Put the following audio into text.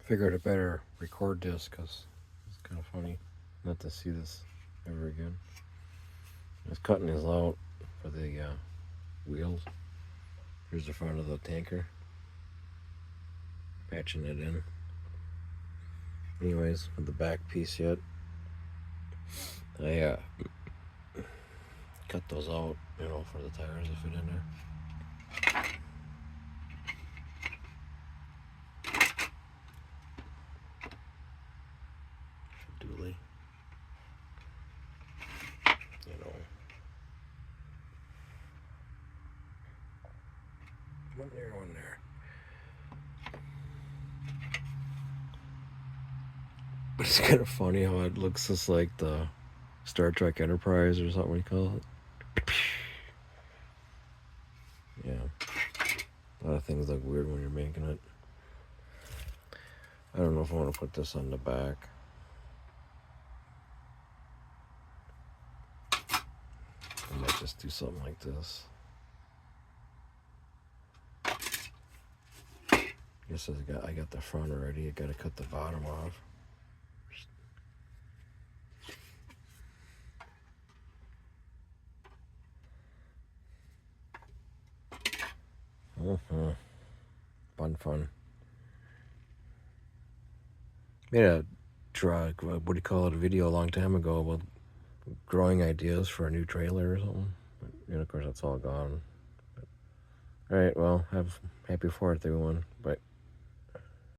Figured I better record this because it's kind of funny not to see this ever again. I was cutting this out for the wheels. Here's the front of the tanker. Patching it in. Anyways, with the back piece yet, I cut those out, for the tires to fit in there. Dually. One there, one there. But it's kind of funny how it looks just like the Star Trek Enterprise or something you call it. Yeah. A lot of things look weird when you're making it. I don't know if I want to put this on the back. I might just do something like this. Guess I got the front already. I got to cut the bottom off. Fun. Made a what do you call it? A video a long time ago about growing ideas for a new trailer or something. But, of course, that's all gone. But, all right, well, have happy 4th, everyone. Bye.